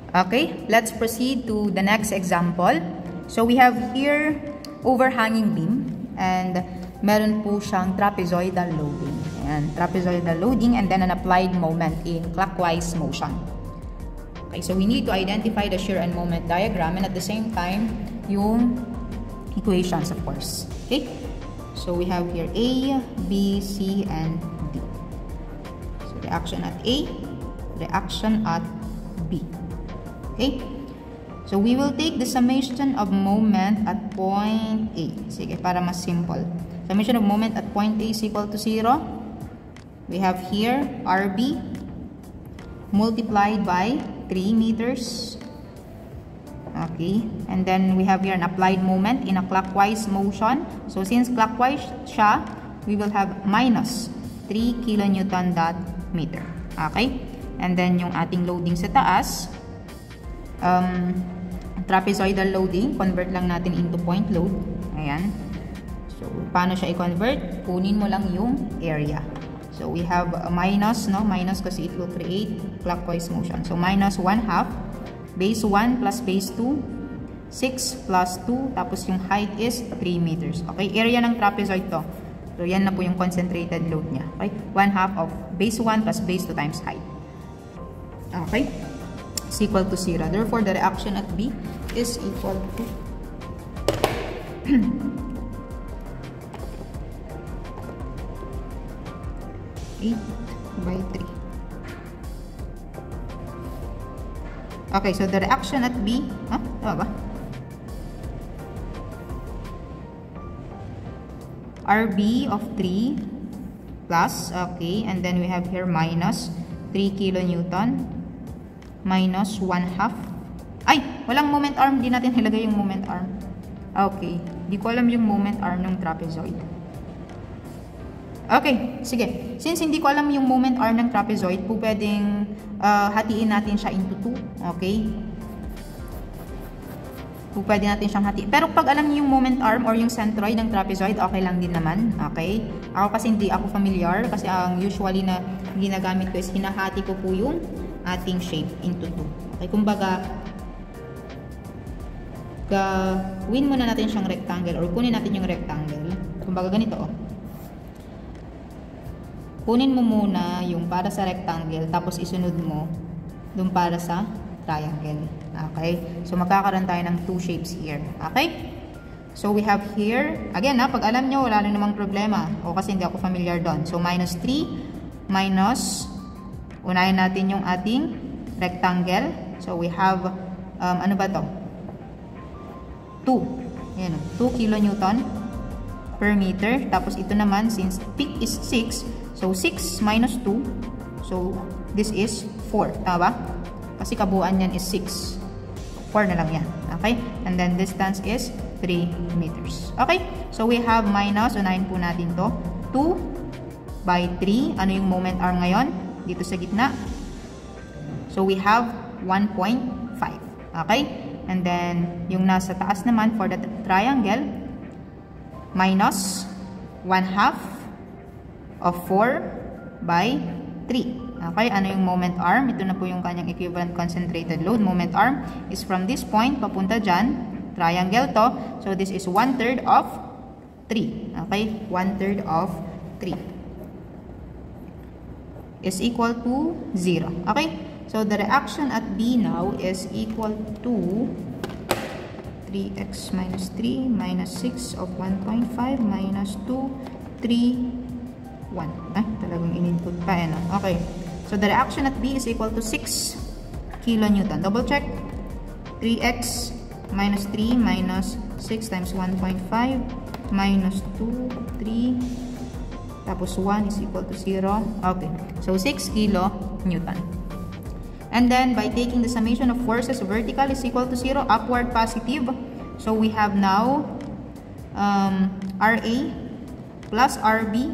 Okay, let's proceed to the next example. So we have here overhanging beam and meron po siyang trapezoidal loading. Ayan, trapezoidal loading and then an applied moment in clockwise motion. Okay, so we need to identify the shear and moment diagram and at the same time yung equations, of course. Okay, so we have here A, B, C, and D. So reaction at A, reaction at B. Okay, so we will take the summation of moment at point A. Sige, para mas simple. Summation of moment at point A is equal to 0. We have here RB multiplied by 3 meters. Okay, and then we have here an applied moment in a clockwise motion. So since clockwise siya, we will have minus 3 kilonewton dot meter. Okay, and then yung ating loading sa taas, trapezoidal loading, convert lang natin into point load. Ayan. So, paano siya i-convert? Kunin mo lang yung area. So, we have a minus, no? Minus kasi it will create clockwise motion. So, minus 1/2, base 1 plus base 2, 6 plus 2, tapos yung height is 3 meters. Okay, area ng trapezoid to. So, yan na po yung concentrated load niya. Okay, 1/2 of base 1 plus base 2 times height. Okay, is equal to 0. Therefore, the reaction at B is equal to 8 by 3. Okay, so the reaction at B, tama ba? RB of 3 plus, okay, and then we have here minus 3 kilonewton minus 1/2. Ay, walang moment arm, di natin ilagay yung moment arm. Okay, di ko alam yung moment arm ng trapezoid. Okay, sige. Since hindi ko alam yung moment arm ng trapezoid, po pwedeng hatiin natin siya into 2. Okay? Po pwede natin siyang hatiin. Pero pag alam niyo yung moment arm or yung centroid ng trapezoid, okay lang din naman. Okay? Ako kasi hindi ako familiar kasi ang usually na ginagamit ko is hinahati ko po yung ating shape into 2. Okay? Kumbaga, gawin muna natin siyang rectangle or kunin natin yung rectangle. Kumbaga ganito, oh. Kunin mo muna yung para sa rectangle, tapos isunod mo dun para sa triangle. Okay? So, magkakaroon tayo ng 2 shapes here. Okay? So, we have here, again pag alam nyo, wala na namang problema. O kasi hindi ako familiar doon. So, minus 3, minus, unahin natin yung ating rectangle. So, we have, ano ba to? 2. Ayan, 2 kilonewton per meter. Tapos, ito naman, since peak is 6, so, 6 minus 2. So, this is 4. Tama ba? Kasi kabuuan yan is 6. 4 na lang yan. Okay? And then, distance is 3 meters. Okay? So, we have minus. Unahin po natin to. 2 by 3. Ano yung moment arm ngayon? Dito sa gitna. So, we have 1.5. Okay? And then, yung nasa taas naman for the triangle, minus 1/2 of 4 by 3. Okay, ano yung moment arm? Ito na po yung kanyang equivalent concentrated load. Moment arm is from this point, papunta dyan. Triangle to. So, this is 1/3 of 3. Okay, 1/3 of 3 is equal to 0. Okay, so the reaction at B now is equal to 3x minus 3 minus 6 of 1.5 minus 2, 3, 1. Ay, talagang in-input pa. Okay. So, the reaction at B is equal to 6 kilonewton. Double check. 3x minus 3 minus 6 times 1.5 minus 2, 3, tapos 1 is equal to 0. Okay. So, 6 kilonewton. And then, by taking the summation of forces, vertical is equal to 0, upward positive. So, we have now RA plus RB.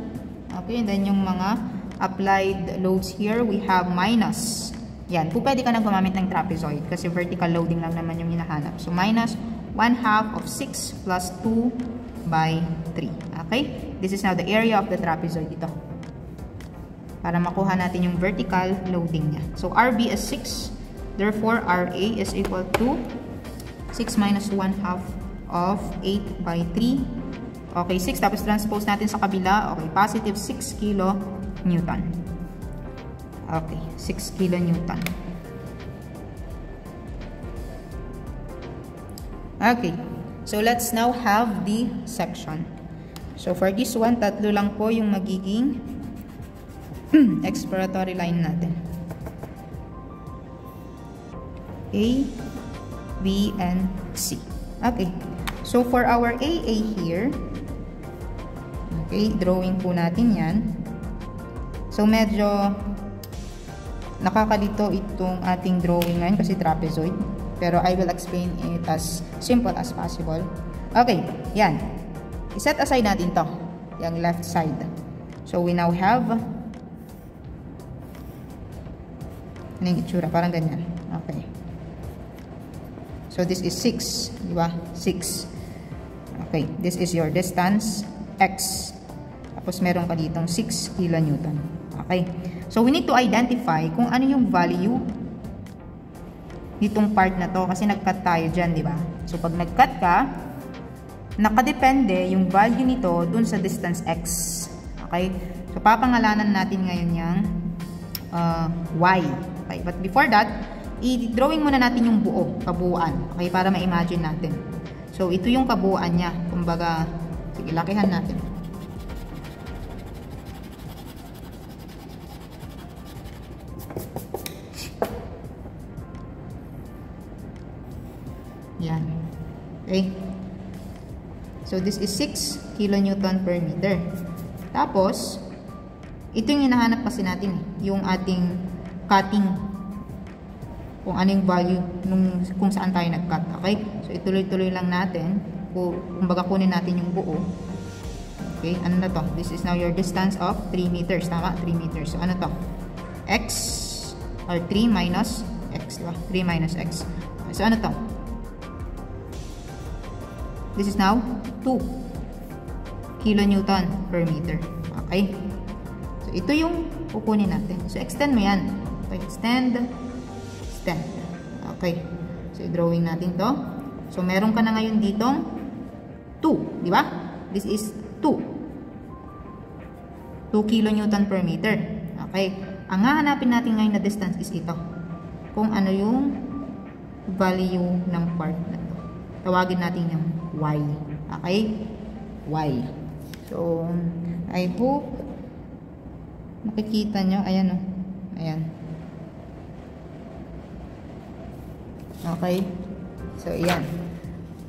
Okay, and then yung mga applied loads here, we have minus. Yan, po pwede ka nang gumamit ng trapezoid kasi vertical loading lang naman yung hinahanap. So, minus 1/2 of 6 plus 2 by 3. Okay? This is now the area of the trapezoid ito. Para makuha natin yung vertical loading niya. So, RB is 6 Therefore, RA is equal to 6 minus 1/2 of 8 by 3. Okay, 6. Tapos transpose natin sa kabila. Okay, positive 6 kilonewton. Okay, 6 kilonewton. Okay, so let's now have the section. So for this one, tatlo lang po yung magiging exploratory line natin. A, B, and C. Okay. So, for our AA here, okay, drawing po natin yan. So, medyo nakakalito itong ating drawing ngayon kasi trapezoid. Pero I will explain it as simple as possible. Okay, yan. I-set aside natin to, yung left side. So, we now have ano yung itsura? Parang ganyan. Okay. So, this is 6. Diba? 6. Okay. This is your distance, X. Tapos, meron ka ditong 6 kilonewton. Okay. So, we need to identify kung ano yung value nitong part na to. Kasi nag-cut tayo dyan, diba? So, pag nag-cut ka, nakadepende yung value nito dun sa distance X. Okay. So, papangalanan natin ngayon yung Y. Okay. But before that, i-drawing muna natin yung buo, kabuuan. Okay, para ma-imagine natin. So, ito yung kabuuan niya. Kumbaga, sige, lakihan natin. Yan. Okay. So, this is 6 kilonewton per meter. Tapos, ito yung hinahanap kasi natin, yung ating cutting, kung ano yung value kung saan tayo nag-cut. Okay? So, ituloy-tuloy lang natin. Kumbaga, kunin natin yung buo. Okay? Ano na to? This is now your distance of 3 meters. Tama? 3 meters. So, ano to? X or 3 minus X. Diba? 3 minus X. Okay, so, ano to? This is now 2 kilonewton per meter. Okay? So, ito yung kukunin natin. So, extend mo yan. Okay? Extend. Okay. So, drawing natin to. So, meron ka na ngayon ditong 2. Di ba? This is 2. 2 kilonewton per meter. Okay. Ang hahanapin natin ngayon na distance is ito. Kung ano yung value ng part na to. Tawagin natin yung Y. Okay? Y. So, I hope makikita nyo. Ayan o. Ayan. Okay. So, ayan.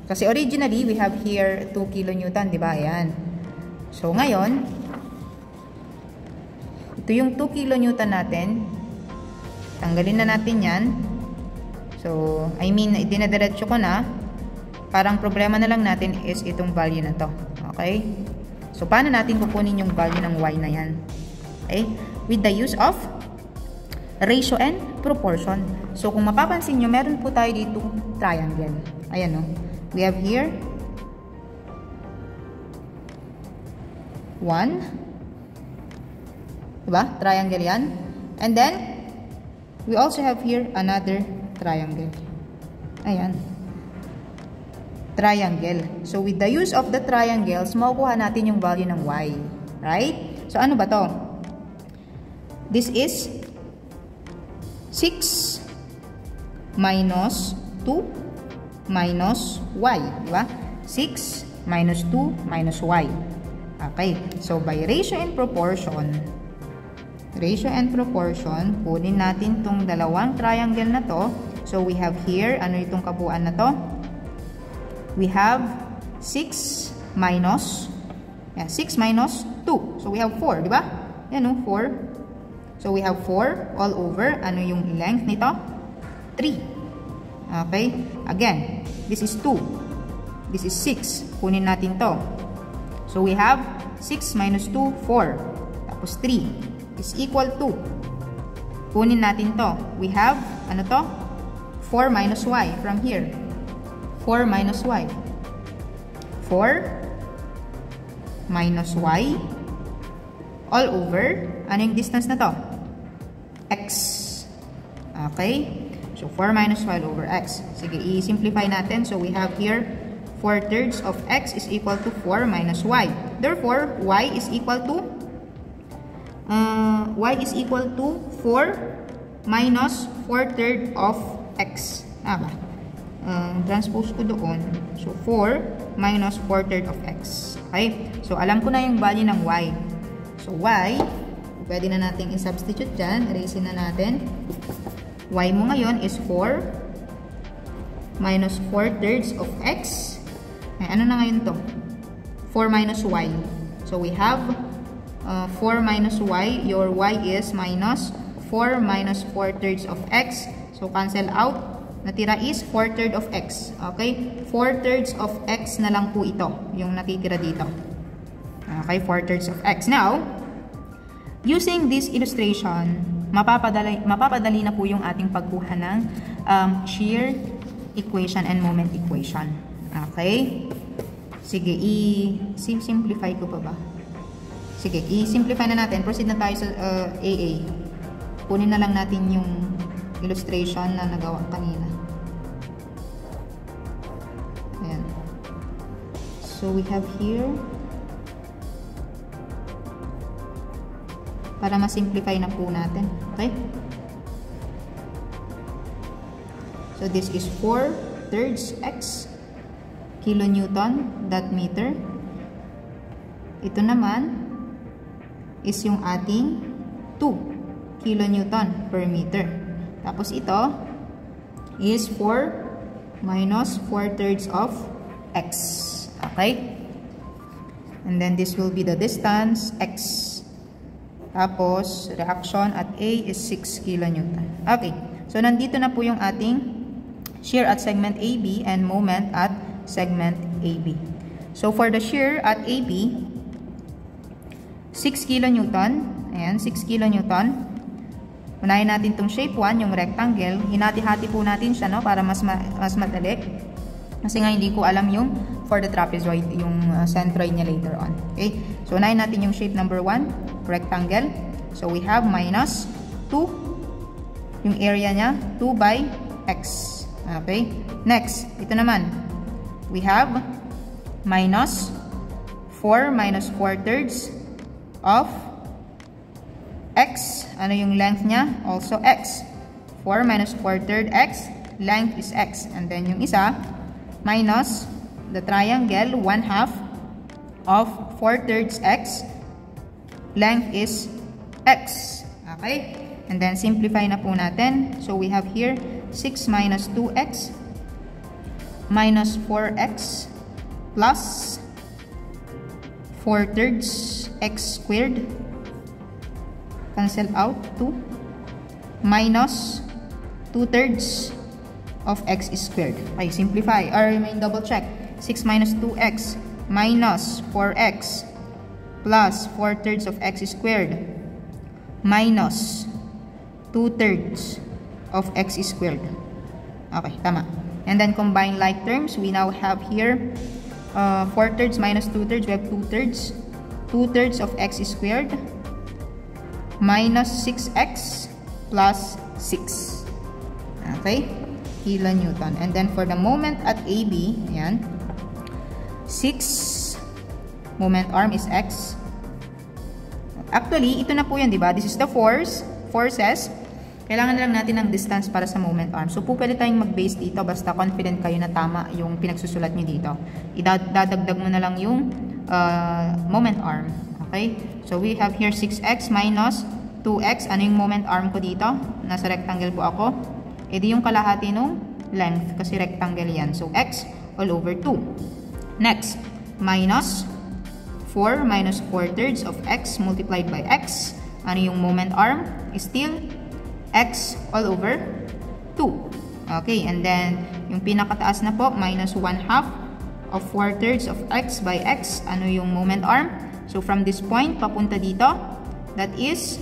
Kasi originally, we have here 2 kilonewton, di ba? Ayan. So, ngayon, ito yung 2 kilonewton natin. Tanggalin na natin yan. So, I mean, dinadiretso ko na. Parang problema na lang natin is itong value na to. Okay? So, paano natin kukunin yung value ng Y na yan? Okay? With the use of ratio and proportion. So, kung mapapansin nyo, meron po tayo dito triangle. Ayan o. We have here 1. Diba? Triangle yan. And then, we also have here another triangle. Ayan. Triangle. So, with the use of the triangles, makukuha natin yung value ng Y. Right? So, ano ba to? This is 6 minus 2 minus Y. Diba? 6 minus 2 minus Y. Okay. So, by ratio and proportion, kunin natin tong dalawang triangle na to. So, we have here, ano itong kabuuan na to? We have 6 minus 6 minus 2. So, we have 4. Diba? Yan o, 4. So, we have 4 all over. Ano yung length nito? 3. Okay? Again, this is 2. This is 6. Kunin natin to. So, we have 6 minus 2, 4. Tapos 3 is equal to. Kunin natin to. We have, ano to? 4 minus Y from here. 4 minus Y. 4 minus Y all over, ano yung distance na to? X. Okay? So 4 minus y all over x. Sige, i-simplify natin. So we have here 4/3 of x is equal to 4 minus y. Therefore, y is equal to 4 minus 4/3 of x. Ba? Transpose ko doon. So 4 minus 4/3 of x. Okay? So alam ko na yung value ng y. So y, pwede na natin i-substitute dyan. Erase na natin. Y mo ngayon is 4 minus 4/3 of x. Ay, ano na ngayon to? 4 minus y. So we have 4 minus y. Your y is minus 4 minus 4/3 of x. So cancel out. Natira is 4/3 of x. Okay? 4/3 of x na lang po ito. Yung natitira dito. Okay? 4/3 of x. Now, using this illustration, mapapadali na po yung ating pagkuha ng shear equation and moment equation. Okay? Sige, i-simplify ko pa ba? Sige, i-simplify na natin. Proceed na tayo sa AA. Kunin na lang natin yung illustration na nagawa kanina. Ayan. So, we have here, para ma-simplify na po natin. Okay? So, this is 4/3 x kilonewton that meter. Ito naman is yung ating 2 kilonewton per meter. Tapos ito is 4 minus 4/3 of x. Okay? And then this will be the distance x. Tapos reaction at A is 6 kilonewton. Okay. So nandito na po yung ating shear at segment AB and moment at segment AB. So for the shear at AB, 6 kilonewton. Ayan, 6 kilonewton. Unahin natin itong shape 1, yung rectangle. Hinati-hati po natin siya, no, para mas madali. Kasi nga hindi ko alam yung for the trapezoid, yung centroid niya later on. Okay? So unahin natin yung shape number 1, rectangle. So we have minus 2. Yung area niya, 2 by x. Okay? Next, ito naman. We have minus 4 minus 4/3 of x. Ano yung length niya? Also x. 4 minus 4/3 x. Length is x. And then yung isa, minus the triangle 1/2 of 4/3 x. Length is x. Okay? And then simplify na po natin. So we have here 6 minus 2x minus 4x plus 4/3 x squared. Cancel out 2 minus 2/3 of x squared. Okay, simplify or remain double check. 6 minus 2x minus 4x plus 4/3 of x squared minus 2/3 of x squared. Okay, tama. And then combine like terms. We now have here 4/3 minus 2/3. We have 2/3. 2/3 of x squared minus 6x plus 6. Okay? Kilonewton. And then for the moment at AB, ayan, 6 moment arm is x. Actually, ito na po yan, di ba? This is the forces. Kailangan lang natin ng distance para sa moment arm. So, po pwede tayong mag-base dito basta confident kayo na tama yung pinagsusulat nyo dito. Idadagdag mo na lang yung moment arm. Okay? So, we have here 6x minus 2x. Ano yung moment arm ko dito? Nasa rectangle po ako. E di yung kalahati nung length kasi rectangle yan. So, x all over 2. Next, minus 4 minus 4/3 of x multiplied by x. Ano yung moment arm? Still x all over 2. Okay, and then yung pinakataas na po, minus 1/2 of 4/3 of x by x. Ano yung moment arm? So from this point papunta dito, that is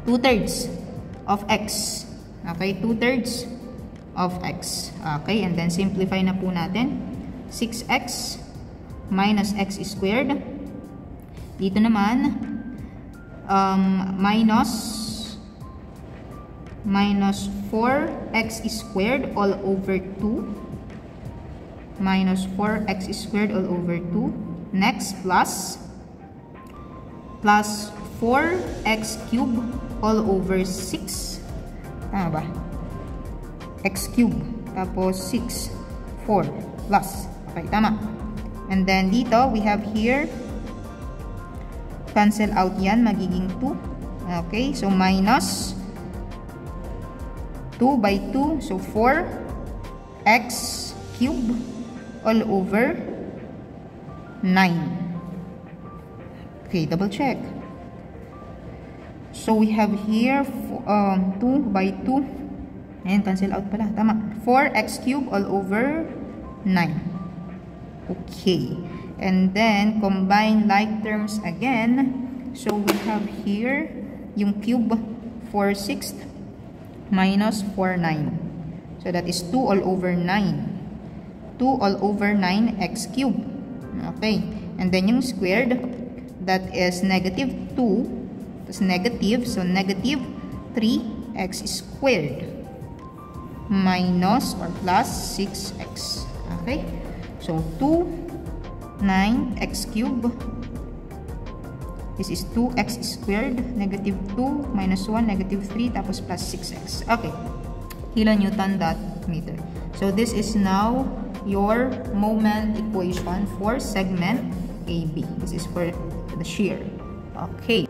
2/3 of x. Okay, 2/3 of x. Okay, and then simplify na po natin. 6x minus x squared. minus 4x squared all over 2 minus 4x squared all over 2. Next, plus 4x cubed all over 6. Tama ba? X cubed. Tapos 6. 4. Plus. Okay, tama. And then dito, we have here, cancel out yan. Magiging 2. Okay, so minus 2 by 2. So 4x cubed all over 9. Okay, double check. So we have here 2 by 2. Ayan, cancel out pala. Tama. 4x cubed all over 9. Okay. And then, combine like terms again. So we have here yung cube 4/6 minus 4/9. So that is 2 all over 9. 2 all over 9x cubed. Okay. And then yung squared, that is negative 2. That's negative. So negative 3x squared minus or plus 6x. Okay. So 2, 9x cubed. This is 2x squared. Negative 2 minus 1, negative 3, tapos plus 6x. Okay. Kilonewton dot meter. So this is now your moment equation for segment AB. This is for the shear. Okay.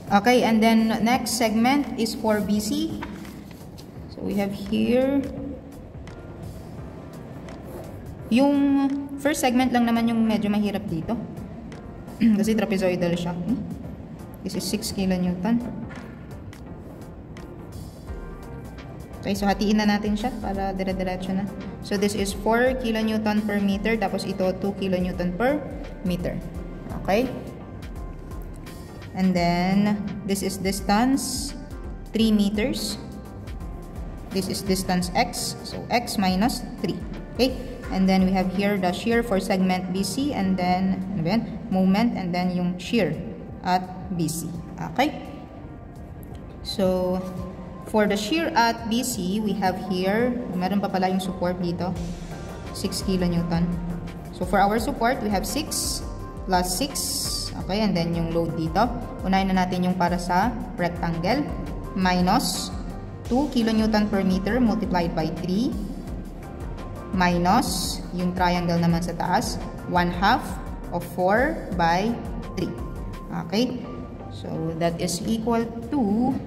Okay, and then next segment is for BC. So we have here yung first segment lang naman yung medyo mahirap dito. Kasi trapezoidal siya. This is 6 kilonewton. Okay, so hatiin na natin siya para dire-diretso na. So this is 4 kilonewton per meter, tapos ito 2 kilonewton per meter. Okay? And then this is distance 3 meters. This is distance x, so x minus 3. Okay? And then we have here the shear for segment BC, and then moment, and then yung shear at BC. Okay? So for the shear at BC, we have here, meron pa pala yung support dito, 6 kilonewton. So for our support, we have 6 plus 6. Okay, and then yung load dito. Unahin na natin yung para sa rectangle. Minus 2 kilonewton per meter multiplied by 3. Minus yung triangle naman sa taas, 1/2 of 4 by 3. Okay, so that is equal to,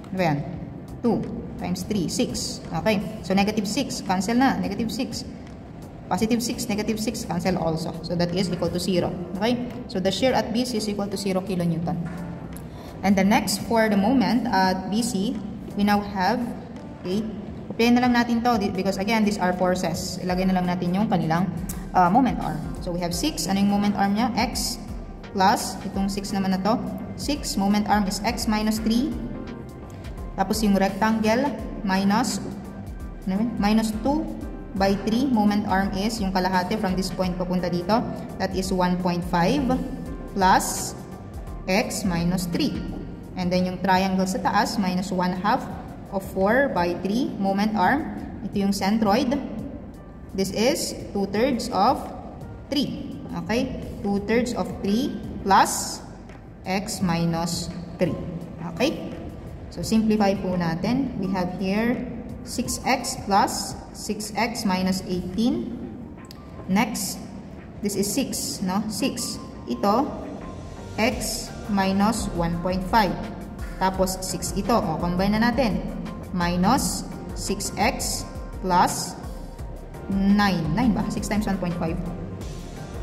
ano yan? 2 times 3, 6. Okay, so negative 6, cancel na, negative 6. Positive 6, negative 6, cancel also. So that is equal to 0. Okay, so the shear at BC is equal to 0 kilonewton. And the next, for the moment at BC, we now have, okay, copyahin na lang natin to because again, these are forces. Ilagay na lang natin yung kanilang moment arm. So we have 6, ano yung moment arm niya? X plus, itong 6 naman na to, 6, moment arm is X minus 3. Tapos yung rectangle, minus 2 by 3, moment arm is yung kalahati from this point papunta dito. That is 1.5 plus x minus 3. And then yung triangle sa taas, minus 1/2 of 4 by 3, moment arm. Ito yung centroid. This is 2/3 of 3. Okay? 2/3 of 3 plus x minus 3. Okay? So, simplify po natin. We have here 6x plus 6x minus 18. Next, this is 6, no? 6. Ito, x minus 1.5. Tapos, 6 ito. O, combine na natin. Minus 6x plus 9. 9 ba? 6 times 1.5.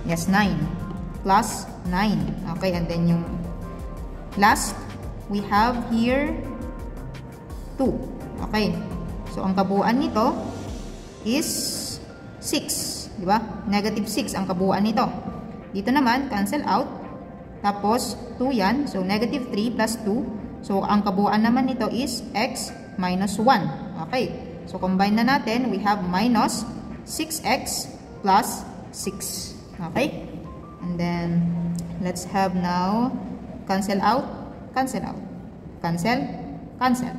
Yes, 9. Plus 9. Okay, and then yung last, we have here 2. Okay. So, ang kabuuan nito is 6. Diba? Negative 6 ang kabuuan nito. Dito naman, cancel out. Tapos, 2 yan. So, negative 3 plus 2. So, ang kabuuan naman nito is x minus 1. Okay. So, combine na natin. We have minus 6x plus 6. Okay. And then, let's have now cancel out. cancel out. Cancel, cancel.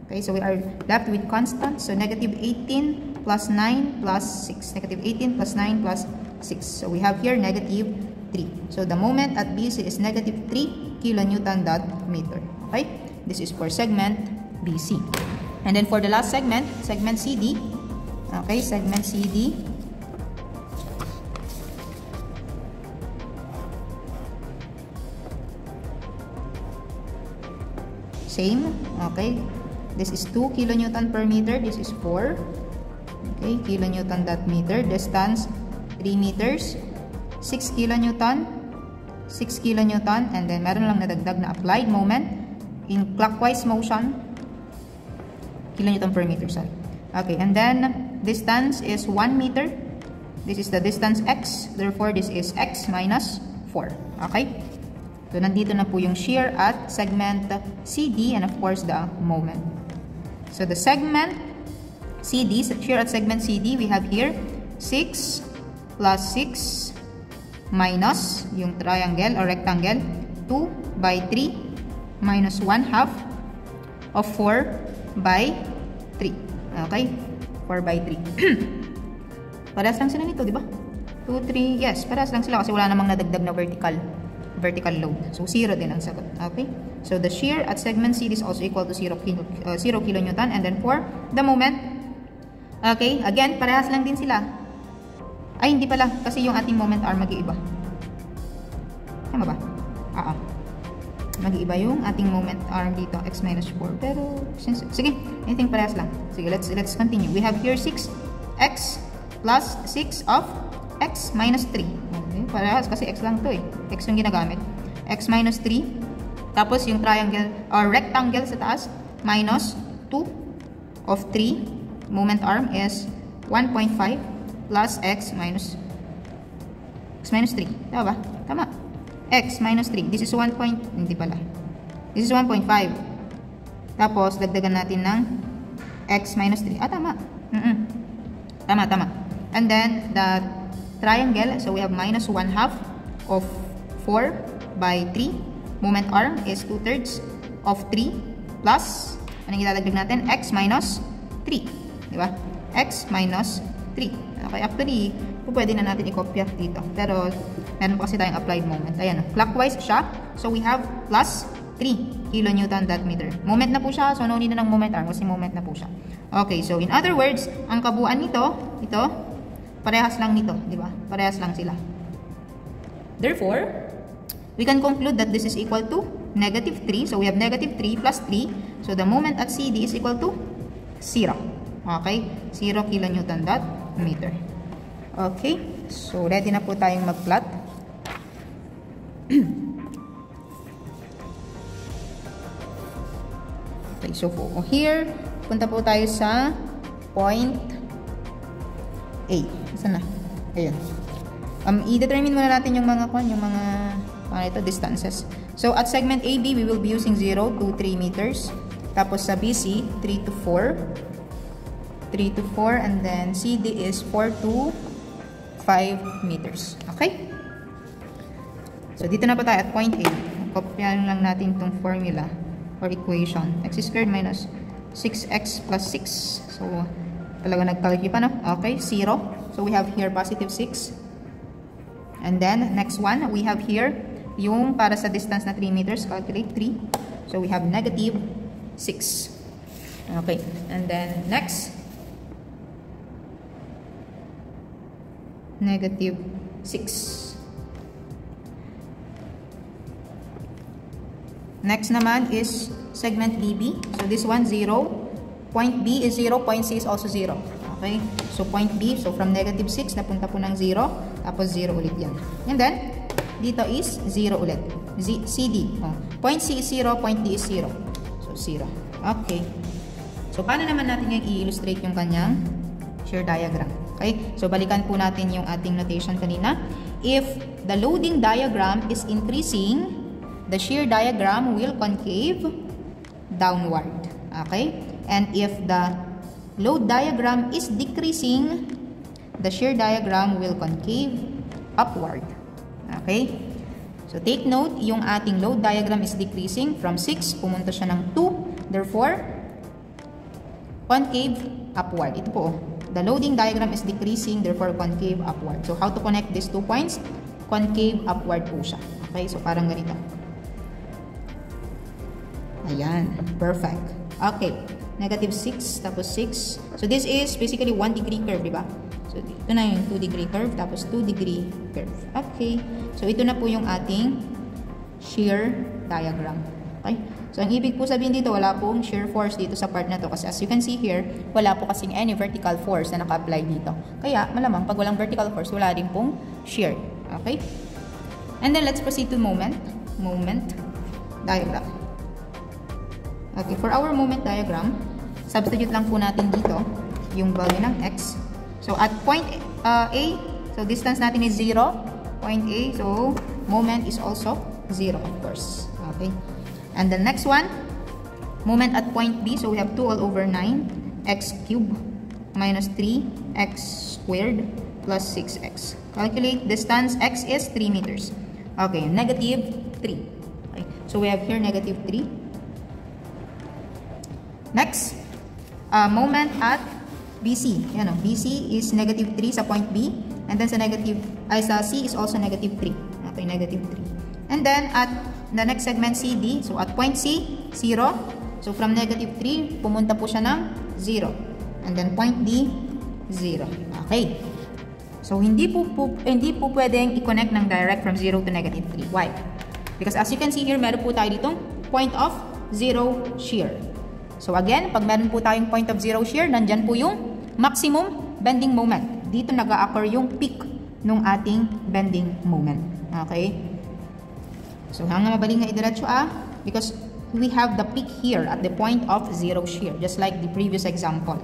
Okay, so we are left with constant. So negative 18 plus 9 plus 6. Negative 18 plus 9 plus 6. So we have here negative 3. So the moment at BC is negative 3 kilonewton dot meter. Okay, this is for segment BC. And then for the last segment, segment CD. Okay, segment CD. Same. Okay, this is 2 kilonewton per meter. This is 4. Okay, kilonewton dot meter. Distance 3 meters. 6 kilonewton. 6 kilonewton. And then meron lang nadagdag na applied moment in clockwise motion. Kilonewton per meter, sorry. Okay, and then distance is 1 meter. This is the distance x. Therefore, this is x minus 4. Okay? So, nandito na po yung shear at segment CD and of course the moment. So, the segment CD, shear at segment CD, we have here 6 plus 6 minus yung triangle or rectangle 2 by 3 minus 1 half of 4 by 3. Okay? 4 by 3. Parehas lang sila nito, di ba? 2, 3, yes, parehas lang sila kasi wala namang nadagdag na vertical load. So, 0 din ang sagot. Okay? So, the shear at segment CD is also equal to 0 kilonewton. And then for the moment, okay, again, parehas lang din sila. Ay, hindi pala. Kasi yung ating moment arm mag-iiba. Tama ba? Mag-iiba yung ating moment arm dito, x minus 4. Pero, sige, I think parehas lang. Sige, let's continue. We have here 6x plus 6 of x minus 3. Okay, parehas kasi x lang to eh. X yung ginagamit. X minus 3. Tapos yung triangle or rectangle sa taas, minus 2 of 3. Moment arm is 1.5 plus x minus 3. Tama ba? Tama. X minus 3. This is 1. Hindi pala. This is 1.5. Tapos, dagdagan natin ng x minus 3. Tama. Tama. And then, the triangle, so we have minus 1 half of 4 by 3. Moment arm is 2/3 of 3 plus, anong ilalagdag natin? X minus 3. Diba? X minus 3. Okay, actually, pwede na natin i-copy dito. Pero, meron pa kasi tayong applied moment. Ayan, clockwise siya. So, we have plus 3 kilonewton dot meter. Moment na po siya. So, no need na ng moment arm kasi moment na po siya. Okay, so in other words, ang kabuuan nito, ito, parehas lang nito. Diba? Parehas lang sila. Therefore, we can conclude that this is equal to negative 3. So, we have negative 3 plus 3. So, the moment at CD is equal to 0. Okay? 0 kilonewton dot meter. Okay? So, ready na po tayong mag-plot. Okay, so here, punta po tayo sa point A. Saan na? Ayan. I-determine muna natin yung mga distances. So, at segment AB, we will be using 0 to 3 meters. Tapos sa BC, 3 to 4. 3 to 4. And then CD is 4 to 5 meters. Okay? So, dito na po tayo at point A. Kopyahan lang natin itong formula or equation. X squared minus 6x plus 6. So, talaga nagkalki pa, no? Okay, 0. So, we have here positive 6. And then, next one, we have here yung para sa distance na 3 meters. Calculate 3. So, we have negative 6. Okay. And then, next, negative 6. Next naman is segment BB. So, this one, 0. Point B is 0. Point C is also 0. Okay? So, point B, so from negative 6, napunta po ng 0. Tapos, 0 ulit yan. And then, dito is 0 ulit. CD. Oh. Point C is 0. Point D is 0. So, 0. Okay. So, paano naman natin yung i-illustrate yung kanyang shear diagram? Okay? So, balikan po natin yung ating notation kanina. If the loading diagram is increasing, the shear diagram will concave downward. Okay? And if the load diagram is decreasing, the shear diagram will concave upward. Okay? So take note, yung ating load diagram is decreasing from 6, pumunta siya ng 2. Therefore, concave upward. Ito po, the loading diagram is decreasing, therefore concave upward. So how to connect these 2 points? Concave upward po siya. Okay, so parang ganito. Ayan, perfect. Okay, negative 6, tapos 6. So this is basically 1 degree curve, di ba? So, ito na yung 2 degree curve, tapos 2 degree curve. Okay. So, ito na po yung ating shear diagram. Okay. So, ang ibig po sabihin dito, wala pong shear force dito sa part na to. Kasi as you can see here, wala po kasing any vertical force na naka-apply dito. Kaya, malamang, pag walang vertical force, wala rin pong shear. Okay. And then, let's proceed to moment. Moment diagram. Okay. For our moment diagram, substitute lang po natin dito yung value ng x. So, at point A, so distance natin is 0. Point A, so moment is also 0, of course. Okay. And the next one, moment at point B, so we have 2 all over 9, x cubed minus 3, x squared plus 6x. Calculate distance, x is 3 meters. Okay, negative 3. Okay. So, we have here negative 3. Next, moment at BC. Yan o. BC is negative 3 sa point B. And then sa sa C is also negative 3. Okay, negative 3. And then at the next segment CD, so at point C, 0. So from negative 3, pumunta po siya ng 0. And then point D, 0. Okay. So hindi po pwedeng i-connect ng direct from 0 to negative 3. Why? Because as you can see here, meron po tayo ditong point of 0 shear. So again, pag meron po tayong point of 0 shear, nandyan po yung maximum bending moment. Dito nag-a-occur yung peak ng ating bending moment. Okay? So, hanggang mabaling na idiretso because we have the peak here at the point of 0 shear, just like the previous example.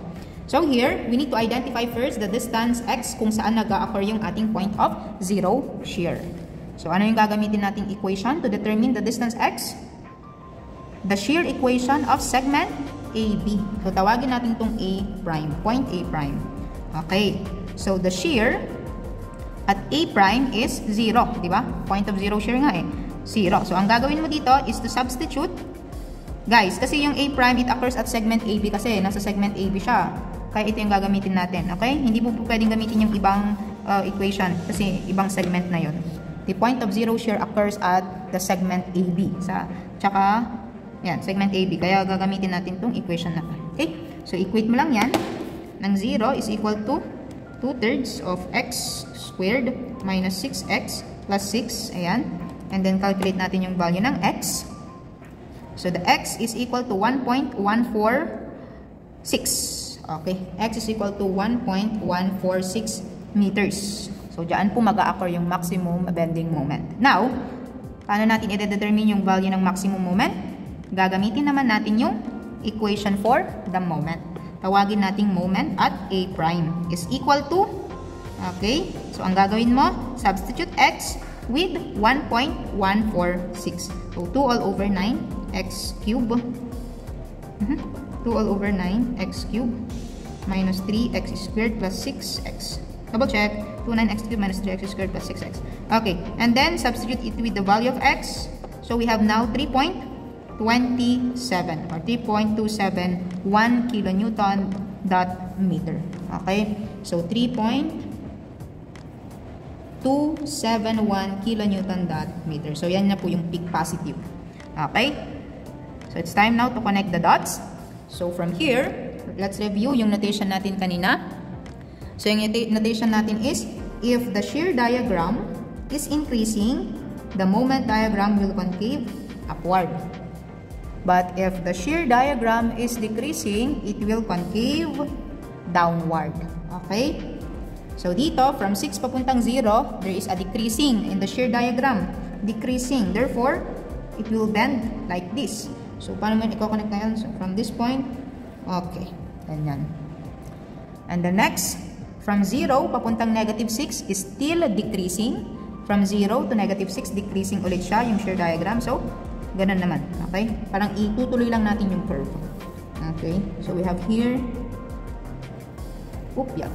So, here, we need to identify first the distance x kung saan nag-a-occur yung ating point of 0 shear. So, ano yung gagamitin nating equation to determine the distance x? The shear equation of segment AB. So, tawagin natin itong A prime. Point A prime. Okay. So, the shear at A prime is 0. Diba? Point of 0 shear nga 0. So, ang gagawin mo dito is to substitute. Guys, kasi yung A prime, it occurs at segment AB kasi. Nasa segment AB siya. Kaya ito yung gagamitin natin. Okay? Hindi mo po pwedeng gamitin yung ibang equation kasi ibang segment na yun. The point of 0 shear occurs at the segment AB. Tsaka, yan, segment AB. Kaya gagamitin natin itong equation na. Okay? So, equate mo lang yan. Ng 0 is equal to 2/3 of x squared minus 6x plus 6. Ayan. And then, calculate natin yung value ng x. So, the x is equal to 1.146. Okay? X is equal to 1.146 meters. So, dyan po mag-a-occur yung maximum bending moment. Now, paano natin i-determine yung value ng maximum moment? Gagamitin naman natin yung equation for the moment. Tawagin nating moment at A prime is equal to, okay, so ang gagawin mo, substitute x with 1.146. So 2 all over 9 x cube, 2 all over 9 x cube minus 3x squared plus 6x. Double check, 2 9x cube minus 3x squared plus 6x. Okay, and then substitute it with the value of x. So we have now 3.27 or 3.271 kilonewton dot meter. Okay? So 3.271 kilonewton dot meter. So yan na po yung peak positive. Okay? So it's time now to connect the dots. So from here, let's review yung notation natin kanina. So yung notation natin is, if the shear diagram is increasing, the moment diagram will concave upward. But if the shear diagram is decreasing, it will concave downward. Okay? So dito, from 6 papuntang 0, there is a decreasing in the shear diagram. Decreasing. Therefore, it will bend like this. So, paano mo i-connect na yan? So, from this point, okay. Ganyan. And the next, from 0 papuntang negative 6 is still decreasing. From 0 to negative 6, decreasing ulit siya, yung shear diagram. So, ganun naman. Okay? Parang itutuloy lang natin yung curve. Okay? So, we have here, yeah.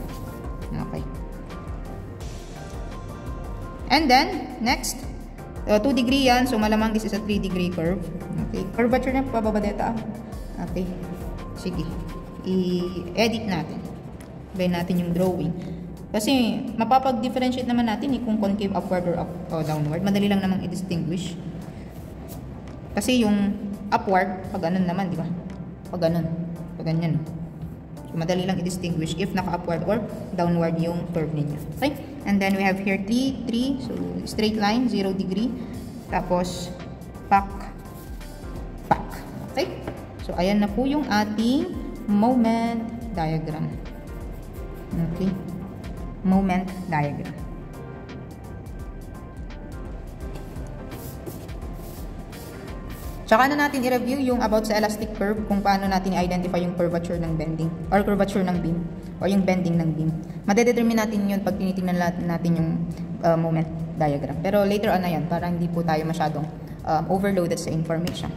Okay. And then, next, 2 degree yan, so malamang this is a 3 degree curve. Okay, curvature na pababa dito. Okay, sige, i-edit natin. Gawin natin yung drawing. Kasi mapapag-differentiate naman natin kung concave upward or downward. Madali lang namang i-distinguish. Kasi yung upward, pag ganun naman, di ba? Pag ganun, pag ganyan. So, madali lang i-distinguish if naka-upward or downward yung curve ninyo. Okay? And then we have here 3. So, straight line, 0 degree. Tapos, pack. Okay? So, ayan na po yung ating moment diagram. Okay? Moment diagram. Tsaka na natin i-review yung about sa elastic curve, kung paano natin i-identify yung curvature ng bending or curvature ng beam or yung bending ng beam. Madedetermine natin yun pag tinitingnan natin yung moment diagram. Pero later on na yan, para hindi po tayo masyadong overloaded sa information.